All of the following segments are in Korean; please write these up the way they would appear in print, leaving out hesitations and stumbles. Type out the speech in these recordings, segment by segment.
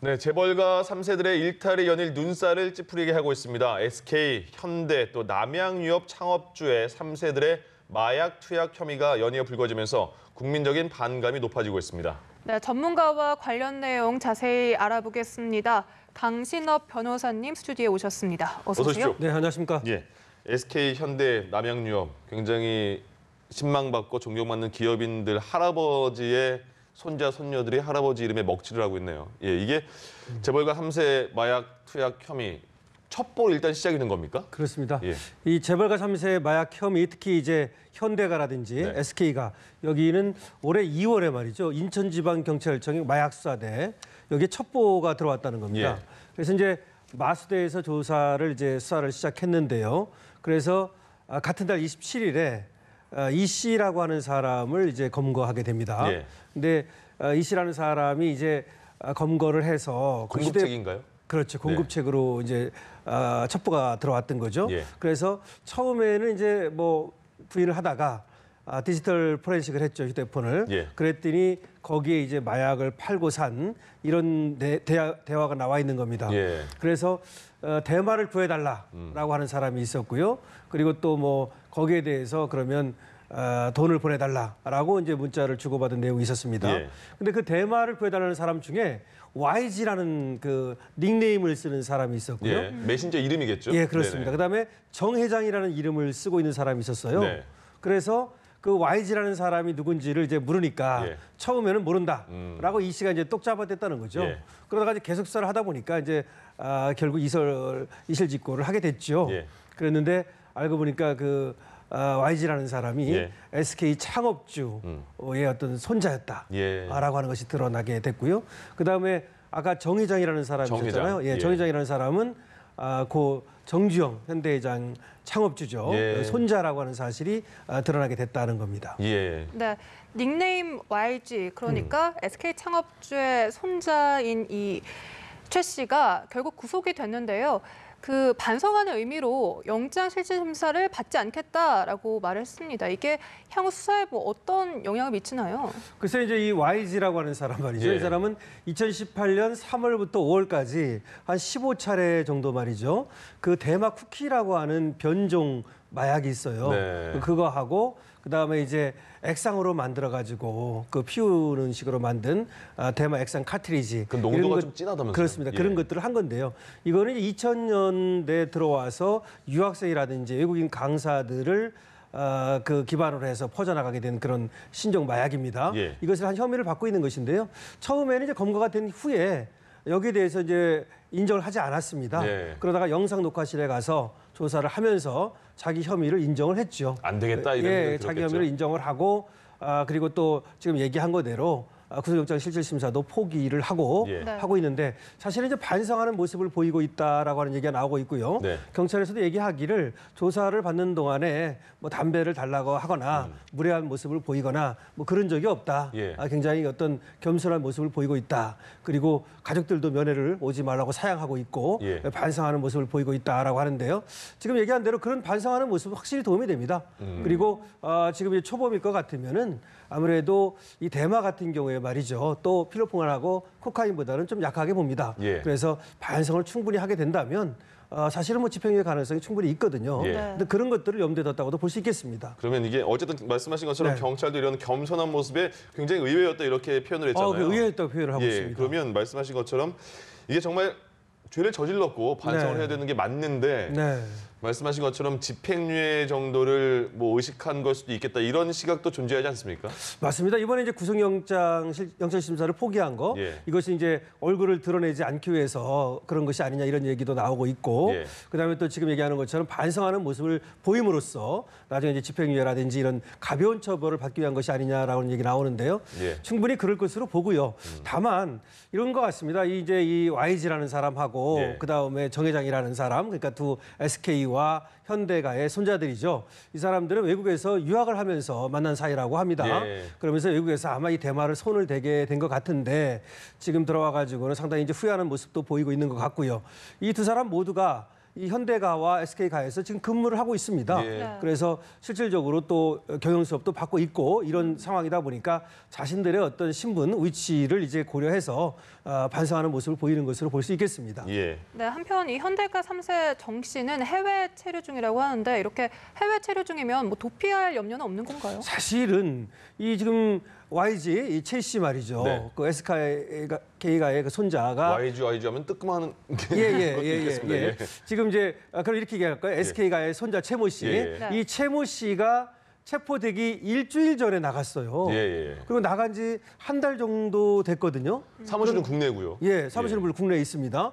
네, 재벌가 3세들의 일탈이 연일 눈살을 찌푸리게 하고 있습니다. SK, 현대, 또 남양유업 창업주의 3세들의 마약 투약 혐의가 연이어 불거지면서 국민적인 반감이 높아지고 있습니다. 네, 전문가와 관련 내용 자세히 알아보겠습니다. 강신업 변호사님 스튜디오에 오셨습니다. 어서 오세요. 네, 안녕하십니까. 예, SK, 현대, 남양유업 굉장히 신망받고 존경받는 기업인들 할아버지의 손자, 손녀들이 할아버지 이름에 먹칠을 하고 있네요. 예, 이게 재벌가 3세 마약 투약 혐의 첩보로 일단 시작이 된 겁니까? 그렇습니다. 예. 이 재벌가 3세 마약 혐의, 특히 이제 현대가라든지 네. SK가 여기는 올해 2월에 말이죠. 인천지방경찰청의 마약수사대 여기에 첩보가 들어왔다는 겁니다. 예. 그래서 이제 마수대에서 조사를 이제 수사를 시작했는데요. 그래서 같은 달 27일에 이 씨라고 하는 사람을 이제 검거하게 됩니다. 예. 근데 이 씨라는 사람이 이제 검거를 해서 공급책인가요? 그렇죠. 공급책으로 이제 첩보가 들어왔던 거죠. 예. 그래서 처음에는 이제 뭐 부인을 하다가 디지털 포렌식을 했죠, 휴대폰을. 예. 그랬더니 거기에 이제 마약을 팔고 산 이런 대화가 나와 있는 겁니다. 예. 그래서 대마를 구해달라라고 하는 사람이 있었고요. 그리고 또 뭐 거기에 대해서 그러면 돈을 보내달라라고 이제 문자를 주고받은 내용이 있었습니다. 예. 근데 그 대마를 구해달라는 사람 중에 YG라는 그 닉네임을 쓰는 사람이 있었고요. 예, 메신저 이름이겠죠? 예, 그렇습니다. 네네. 그다음에 정 회장이라는 이름을 쓰고 있는 사람이 있었어요. 네. 그래서 그 YG라는 사람이 누군지를 이제 물으니까 예. 처음에는 모른다라고 이 씨가 이제 똑 잡아댔다는 거죠. 예. 그러다가 이제 계속 수사를 하다 보니까 이제 결국 이실직고를 하게 됐죠. 예. 그랬는데 알고 보니까 그 YG라는 사람이 예. SK 창업주의 어떤 손자였다라고 예. 하는 것이 드러나게 됐고요. 그다음에 아까 정 회장이라는 사람이 정 있었잖아요. 회장. 예, 예. 정 회장이라는 사람은 고 정주영 현대회장 창업주죠. 예. 손자라고 하는 사실이 드러나게 됐다는 겁니다. 예. 네, 닉네임 YG, 그러니까 SK 창업주의 손자인 이 최 씨가 결국 구속이 됐는데요. 그 반성하는 의미로 영장실질심사를 받지 않겠다라고 말을 했습니다. 이게 향후 수사에 뭐 어떤 영향을 미치나요? 글쎄 이제 이 YG라고 하는 사람 말이죠. 예. 이 사람은 2018년 3월부터 5월까지 한 15차례 정도 말이죠. 그 대마 쿠키라고 하는 변종 마약이 있어요. 네. 그거 하고 그다음에 이제 액상으로 만들어 가지고 그 피우는 식으로 만든 대마 액상 카트리지. 그 농도가 이런 것- 좀 진하다면서요? 그렇습니다. 예. 그런 것들을 한 건데요. 이거는 2000년대에 들어와서 유학생이라든지 외국인 강사들을 그 기반으로 해서 퍼져나가게 된 그런 신종 마약입니다. 예. 이것을 한 혐의를 받고 있는 것인데요. 처음에는 이제 검거가 된 후에 여기에 대해서 이제 인정을 하지 않았습니다. 네. 그러다가 영상 녹화실에 가서 조사를 하면서 자기 혐의를 인정을 했죠. 안 되겠다 이런 예, 생각이 자기 들었겠죠? 혐의를 인정을 하고 그리고 또 지금 얘기한 거대로 구속영장 실질심사도 포기를 하고 예. 네. 하고 있는데 사실은 이제 반성하는 모습을 보이고 있다라고 하는 얘기가 나오고 있고요. 네. 경찰에서도 얘기하기를 조사를 받는 동안에 뭐 담배를 달라고 하거나 무례한 모습을 보이거나 뭐 그런 적이 없다. 예. 굉장히 어떤 겸손한 모습을 보이고 있다. 그리고 가족들도 면회를 오지 말라고 사양하고 있고 예. 반성하는 모습을 보이고 있다라고 하는데요. 지금 얘기한 대로 그런 반성하는 모습은 확실히 도움이 됩니다. 그리고 지금 이제 초범일 것 같으면은 아무래도 이 대마 같은 경우에 말이죠. 또 필로폰하고 코카인보다는 좀 약하게 봅니다. 예. 그래서 반성을 충분히 하게 된다면 사실은 뭐 집행유예 가능성이 충분히 있거든요. 예. 근데 그런 것들을 염두에 뒀다고도 볼 수 있겠습니다. 그러면 이게 어쨌든 말씀하신 것처럼 네. 경찰도 이런 겸손한 모습에 굉장히 의외였다 이렇게 표현을 했잖아요. 그 의외였다고 표현을 하고 예, 있습니다. 그러면 말씀하신 것처럼 이게 정말 죄를 저질렀고 반성을 네. 해야 되는 게 맞는데 네. 말씀하신 것처럼 집행유예 정도를 뭐 의식한 걸 수도 있겠다 이런 시각도 존재하지 않습니까? 맞습니다. 이번에 이제 구속영장 심사를 포기한 거 예. 이것이 이제 얼굴을 드러내지 않기 위해서 그런 것이 아니냐 이런 얘기도 나오고 있고 예. 그다음에 또 지금 얘기하는 것처럼 반성하는 모습을 보임으로써 나중에 이제 집행유예라든지 이런 가벼운 처벌을 받기 위한 것이 아니냐라는 얘기 나오는데요. 예. 충분히 그럴 것으로 보고요. 다만 이런 것 같습니다. 이제 이 YG라는 사람하고 예. 그다음에 정 회장이라는 사람 그러니까 두 SK와 현대가의 손자들이죠. 이 사람들은 외국에서 유학을 하면서 만난 사이라고 합니다. 예. 그러면서 외국에서 아마 이 대마를 손을 대게 된 것 같은데 지금 들어와 가지고는 상당히 이제 후회하는 모습도 보이고 있는 것 같고요. 이 두 사람 모두가 이 현대가와 SK가에서 지금 근무를 하고 있습니다. 예. 네. 그래서 실질적으로 또 경영 수업도 받고 있고 이런 상황이다 보니까 자신들의 어떤 신분, 위치를 이제 고려해서 반성하는 모습을 보이는 것으로 볼 수 있겠습니다. 예. 네, 한편 이 현대가 3세 정 씨는 해외 체류 중이라고 하는데 이렇게 해외 체류 중이면 뭐 도피할 염려는 없는 건가요? 사실은 이 지금 YG 이 최 씨 말이죠. 네. 그 SK가의 그 손자가 YG 하면 뜨끔하는 것도 예. 있겠습니다. 예. 지금 이제 그럼 이렇게 얘기할까요? SK가의 손자 최모 씨. 예. 네. 이 최모 씨가 체포되기 일주일 전에 나갔어요. 예. 그리고 나간 지 한 달 정도 됐거든요. 사무실은 국내고요. 예, 사무실은 물론 국내에 있습니다.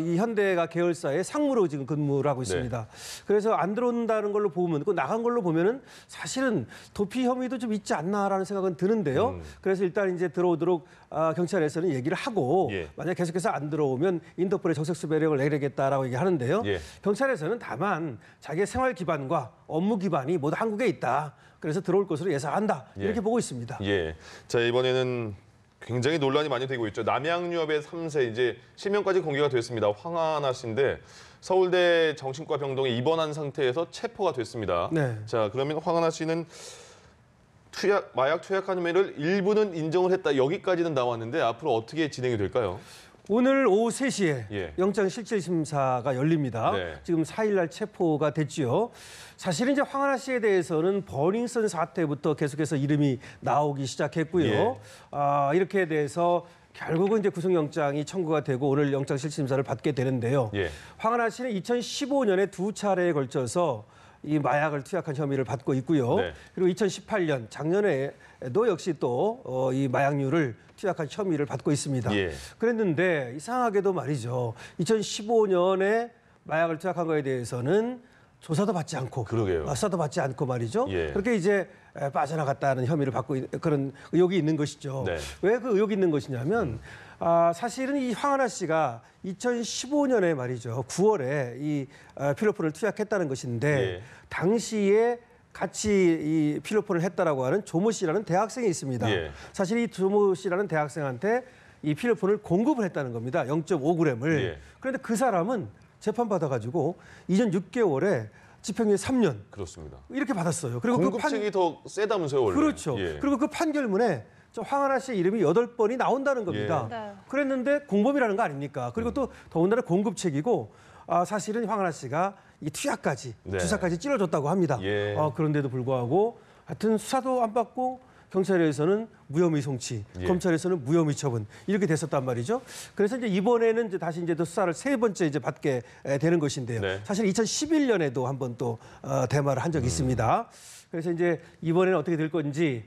이 현대가 계열사의 상무로 지금 근무를 하고 있습니다. 그래서 안 들어온다는 걸로 보면, 그 나간 걸로 보면은 사실은 도피 혐의도 좀 있지 않나라는 생각은 드는데요. 그래서 일단 이제 들어오도록 경찰에서는 얘기를 하고 예. 만약 계속해서 안 들어오면 인터폴에 적색 수배령을 내리겠다라고 얘기하는데요. 예. 경찰에서는 다만 자기의 생활 기반과 업무 기반이 모두 한국에 있다. 그래서 들어올 것으로 예상한다. 예. 이렇게 보고 있습니다. 예. 자, 이번에는 굉장히 논란이 많이 되고 있죠. 남양유업의 3세 이제 실명까지 공개가 됐습니다. 황하나 씨인데 서울대 정신과 병동에 입원한 상태에서 체포가 됐습니다. 네. 자, 그러면 황하나 씨는 마약 투약한 혐의를 일부는 인정을 했다. 여기까지는 나왔는데 앞으로 어떻게 진행이 될까요? 오늘 오후 3시에 예. 영장실질심사가 열립니다. 네. 지금 4일날 체포가 됐지요. 사실은 이제 황하나 씨에 대해서는 버닝썬 사태부터 계속해서 이름이 나오기 시작했고요. 예. 이렇게 돼서 결국은 이제 구속영장이 청구가 되고 오늘 영장실질심사를 받게 되는데요. 예. 황하나 씨는 2015년에 2차례에 걸쳐서 이 마약을 투약한 혐의를 받고 있고요. 네. 그리고 2018년 작년에도 역시 또 이 마약류를 투약한 혐의를 받고 있습니다. 예. 그랬는데 이상하게도 말이죠. 2015년에 마약을 투약한 거에 대해서는 조사도 받지 않고 그러게요. 수사도 받지 않고 말이죠. 예. 그렇게 이제 빠져나갔다는 혐의를 받고 그런 의혹이 있는 것이죠. 네. 왜 그 의혹이 있는 것이냐면 사실은 이 황하나 씨가 2015년에 말이죠. 9월에 이 필로폰을 투약했다는 것인데 예. 당시에 같이 이 필로폰을 했다라고 하는 조모 씨라는 대학생이 있습니다. 예. 사실 이 조모 씨라는 대학생한테 이 필로폰을 공급을 했다는 겁니다. 0.5g을. 예. 그런데 그 사람은 재판 받아가지고 2년 6개월에 집행유예 3년 그렇습니다. 이렇게 받았어요. 그리고 공급책이 더 세다면서요, 원래. 그렇죠. 예. 그리고 그 판결문에 저 황하나 씨의 이름이 8번이 나온다는 겁니다. 예. 네. 그랬는데 공범이라는 거 아닙니까? 그리고 또 더군다나 공급책이고 사실은 황하나 씨가 이 투약까지 네. 주사까지 찔러줬다고 합니다. 예. 그런데도 불구하고 하여튼 수사도 안 받고 경찰에서는 무혐의 송치, 예. 검찰에서는 무혐의 처분 이렇게 됐었단 말이죠. 그래서 이제 이번에는 이제 다시 이제 또 수사를 세 번째 이제 받게 되는 것인데요. 네. 사실 2011년에도 한번 또 대마를 한 적이 있습니다. 그래서 이제 이번에는 어떻게 될 건지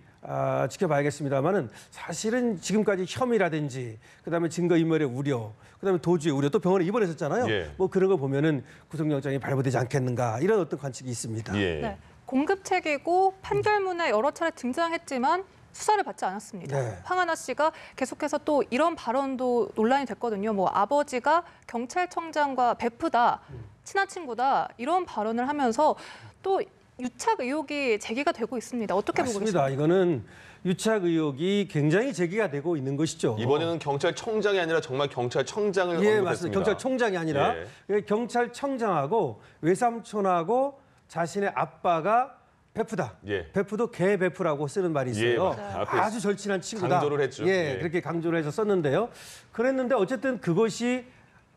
지켜봐야겠습니다만은 사실은 지금까지 혐의라든지 그다음에 증거인멸의 우려, 그다음에 도주의 우려, 또 병원에 입원했었잖아요. 예. 뭐 그런 거 보면은 구속영장이 발부되지 않겠는가 이런 어떤 관측이 있습니다. 예. 네. 공급책이고 판결문에 여러 차례 등장했지만 수사를 받지 않았습니다. 네. 황하나 씨가 계속해서 또 이런 발언도 논란이 됐거든요. 뭐 아버지가 경찰청장과 베프다, 친한 친구다 이런 발언을 하면서 또 유착 의혹이 제기가 되고 있습니다. 어떻게 보고 맞습니다. 계십니까? 이거는 유착 의혹이 굉장히 제기가 되고 있는 것이죠. 이번에는 경찰청장이 아니라 정말 경찰청장을 예, 언급했습니다. 맞습니다. 경찰청장이 아니라 경찰청장하고 외삼촌하고 자신의 아빠가 베프다. 예. 베프도 개 베프라고 쓰는 말이 있어요. 예, 앞에 아주 절친한 친구다. 강조를 했죠. 예, 예. 그렇게 강조를 해서 썼는데요. 그랬는데 어쨌든 그것이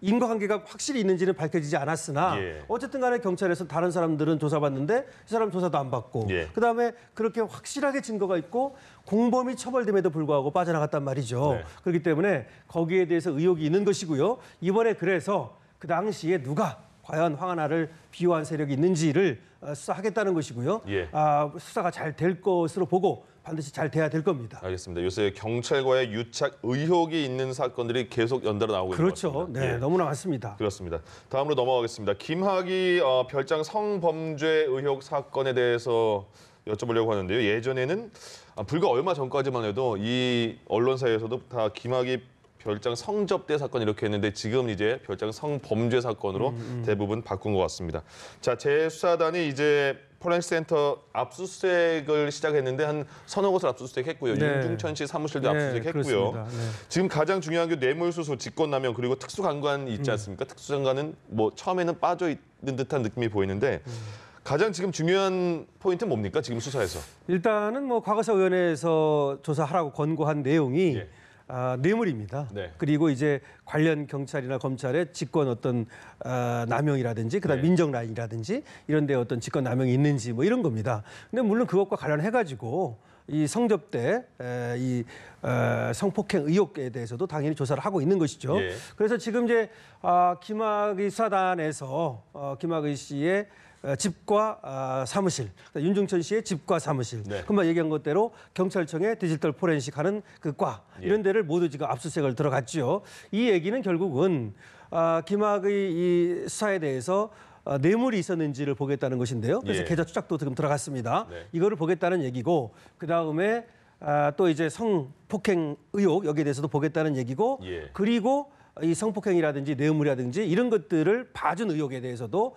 인과관계가 확실히 있는지는 밝혀지지 않았으나 예. 어쨌든 간에 경찰에서 다른 사람들은 조사받는데 이 사람 조사도 안 받고 예. 그다음에 그렇게 확실하게 증거가 있고 공범이 처벌됨에도 불구하고 빠져나갔단 말이죠. 네. 그렇기 때문에 거기에 대해서 의혹이 있는 것이고요. 이번에 그래서 그 당시에 누가 과연 황하나를 비호한 세력이 있는지를 수사하겠다는 것이고요. 예. 수사가 잘 될 것으로 보고 반드시 잘 돼야 될 겁니다. 알겠습니다. 요새 경찰과의 유착 의혹이 있는 사건들이 계속 연달아 나오고 있는 것 그렇죠. 같습니다. 네, 예. 너무나 많습니다. 그렇습니다. 다음으로 넘어가겠습니다. 김학의 별장 성범죄 의혹 사건에 대해서 여쭤보려고 하는데요. 예전에는 불과 얼마 전까지만 해도 이 언론사에서도 다 김학의 별장 성접대 사건 이렇게 했는데 지금 이제 별장 성범죄 사건으로 대부분 바꾼 것 같습니다. 자, 재수사단이 이제 포렌식 센터 압수수색을 시작했는데 한 서너 곳을 압수수색했고요. 네. 윤중천 씨 사무실도 네, 압수수색했고요. 그렇습니다. 네. 지금 가장 중요한 게 뇌물수수, 직권남용 그리고 특수강간이 있지 않습니까? 특수강간은 뭐 처음에는 빠져 있는 듯한 느낌이 보이는데 가장 지금 중요한 포인트는 뭡니까? 지금 수사에서. 일단은 뭐 과거사위원회에서 조사하라고 권고한 내용이 예. 뇌물입니다. 네. 그리고 이제 관련 경찰이나 검찰의 직권 어떤 남용이라든지 그다음 네. 민정 라인이라든지 이런 데 어떤 직권 남용이 있는지 뭐 이런 겁니다. 근데 물론 그것과 관련해 가지고 이 성접대 이 성폭행 의혹에 대해서도 당연히 조사를 하고 있는 것이죠. 예. 그래서 지금 이제 김학의 수사단에서 김학의 씨의 집과 사무실, 윤중천 씨의 집과 사무실, 네. 금방 얘기한 것대로 경찰청의 디지털 포렌식하는 그 과 이런 데를 모두 지금 압수수색을 들어갔죠. 이 얘기는 결국은 김학의 이 수사에 대해서 뇌물이 있었는지를 보겠다는 것인데요. 그래서 예. 계좌 추적도 지금 들어갔습니다. 네. 이거를 보겠다는 얘기고 그 다음에 또 이제 성폭행 의혹 여기에 대해서도 보겠다는 얘기고 예. 그리고 이 성폭행이라든지 뇌물이라든지 이런 것들을 봐준 의혹에 대해서도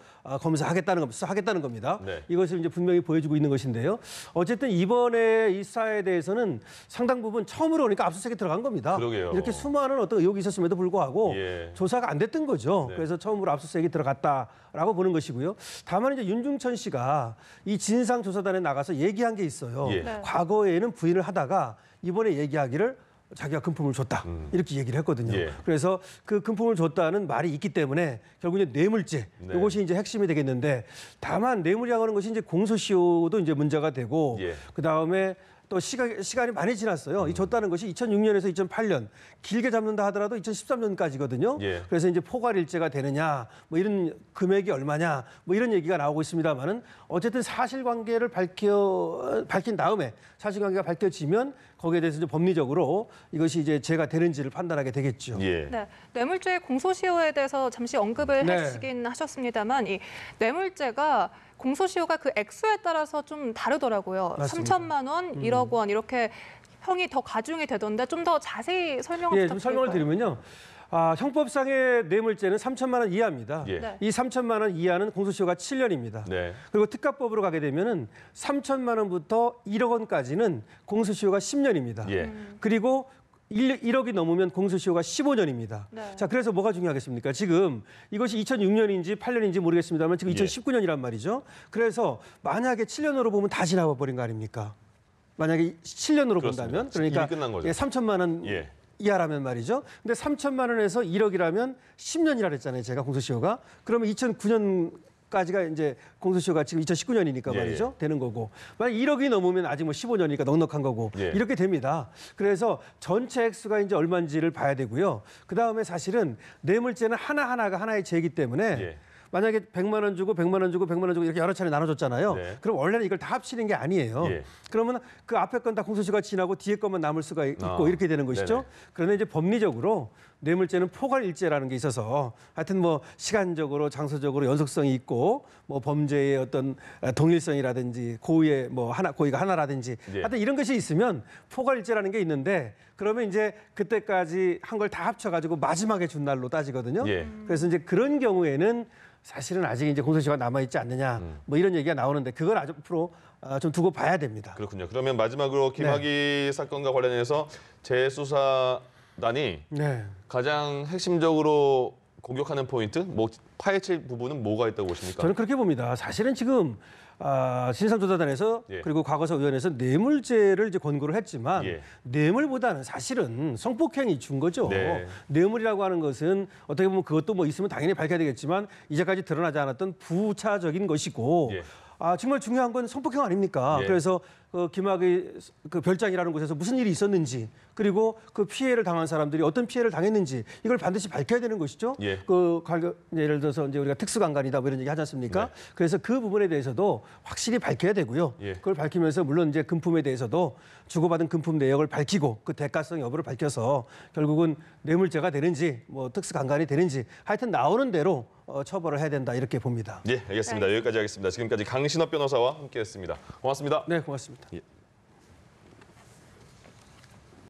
수사하겠다는 겁니다. 네. 이것을 이제 분명히 보여주고 있는 것인데요. 어쨌든 이번에 이 수사에 대해서는 상당 부분 처음으로 오니까 압수수색에 들어간 겁니다. 그러게요. 이렇게 수많은 어떤 의혹이 있었음에도 불구하고 예. 조사가 안 됐던 거죠. 네. 그래서 처음으로 압수수색이 들어갔다라고 보는 것이고요. 다만 이제 윤중천 씨가 이 진상조사단에 나가서 얘기한 게 있어요. 예. 네. 과거에는 부인을 하다가 이번에 얘기하기를 자기가 금품을 줬다 이렇게 얘기를 했거든요. 예. 그래서 그 금품을 줬다는 말이 있기 때문에 결국 이제 뇌물죄 네. 이것이 이제 핵심이 되겠는데 다만 뇌물이라고 하는 것이 이제 공소시효도 이제 문제가 되고 예. 그 다음에 또 시간이 많이 지났어요. 이 줬다는 것이 2006년에서 2008년 길게 잡는다 하더라도 2013년까지거든요. 예. 그래서 이제 포괄일죄가 되느냐, 뭐 이런 금액이 얼마냐, 뭐 이런 얘기가 나오고 있습니다만은 어쨌든 사실관계를 밝힌 다음에 사실관계가 밝혀지면 거기에 대해서 이제 법리적으로 이것이 이제 죄가 되는지를 판단하게 되겠죠. 예. 네, 뇌물죄 공소시효에 대해서 잠시 언급을 네. 하시긴 하셨습니다만 이 뇌물죄가 공소시효가 그 액수에 따라서 좀 다르더라고요. 맞습니다. 3천만 원, 1억 원 이렇게 형이 더 가중이 되던데 좀 더 자세히 설명을 예, 좀 설명을 부탁드릴까요? 드리면요. 형법상의 뇌물죄는 3천만 원 이하입니다. 예. 네. 이 3천만 원 이하는 공소시효가 7년입니다. 네. 그리고 특가법으로 가게 되면은 3천만 원부터 1억 원까지는 공소시효가 10년입니다. 예. 그리고 1억이 넘으면 공소시효가 15년입니다. 네. 자, 그래서 뭐가 중요하겠습니까? 지금 이것이 2006년인지 8년인지 모르겠습니다만 지금 예. 2019년이란 말이죠. 그래서 만약에 7년으로 보면 다 지나가 버린 거 아닙니까? 만약에 7년으로 그렇습니다. 본다면 그러니까 이미 끝난 거죠. 3천만 원 예. 이하라면 말이죠. 근데 3천만 원에서 1억이라면 10년이라 그랬잖아요. 제가 공소시효가. 그러면 2009년까지가 이제 공소시효가 지금 2019년이니까 예, 말이죠. 되는 거고. 만약 1억이 넘으면 아직 뭐 15년이니까 넉넉한 거고. 예. 이렇게 됩니다. 그래서 전체 액수가 이제 얼마인지를 봐야 되고요. 그다음에 사실은 뇌물죄는 하나하나가 하나의 죄이기 때문에 예. 만약에 100만 원 주고 100만 원 주고 100만 원 주고 이렇게 여러 차례 나눠줬잖아요. 네. 그럼 원래는 이걸 다 합치는 게 아니에요. 예. 그러면 그 앞에 건 다 공소시효가 지나고 뒤에 것만 남을 수가 있고 아, 이렇게 되는 것이죠. 네네. 그런데 이제 법리적으로 뇌물죄는 포괄일죄라는 게 있어서 하여튼 뭐 시간적으로 장소적으로 연속성이 있고 뭐 범죄의 어떤 동일성이라든지 고의의 뭐 고의가 하나라든지 예. 하여튼 이런 것이 있으면 포괄일죄라는 게 있는데 그러면 이제 그때까지 한 걸 다 합쳐가지고 마지막에 준 날로 따지거든요. 예. 그래서 이제 그런 경우에는 사실은 아직 이제 공소시효가 남아있지 않느냐 뭐 이런 얘기가 나오는데 그걸 아주 앞으로 좀 두고 봐야 됩니다. 그렇군요. 그러면 마지막으로 김학의 사건과 관련해서 재수사단이 네. 가장 핵심적으로 공격하는 포인트, 뭐 파헤칠 부분은 뭐가 있다고 보십니까? 저는 그렇게 봅니다. 사실은 지금 진상조사단에서 예. 그리고 과거사위원회에서 뇌물죄를 이제 권고를 했지만 예. 뇌물보다는 사실은 성폭행이 준 거죠. 네. 뇌물이라고 하는 것은 어떻게 보면 그것도 뭐 있으면 당연히 밝혀야 되겠지만 이제까지 드러나지 않았던 부차적인 것이고 예. 정말 중요한 건 성폭행 아닙니까? 예. 그래서 김학의 그 별장이라는 곳에서 무슨 일이 있었는지 그리고 그 피해를 당한 사람들이 어떤 피해를 당했는지 이걸 반드시 밝혀야 되는 것이죠. 예. 예를 들어서 이제 우리가 특수강간이다 뭐 이런 얘기 하지 않습니까? 네. 그래서 그 부분에 대해서도 확실히 밝혀야 되고요. 예. 그걸 밝히면서 물론 이제 금품에 대해서도 주고받은 금품 내역을 밝히고 그 대가성 여부를 밝혀서 결국은 뇌물죄가 되는지 뭐 특수강간이 되는지 하여튼 나오는 대로 처벌을 해야 된다 이렇게 봅니다. 예, 알겠습니다. 여기까지 하겠습니다. 지금까지 강신업 변호사와 함께했습니다. 고맙습니다. 네, 고맙습니다. 예.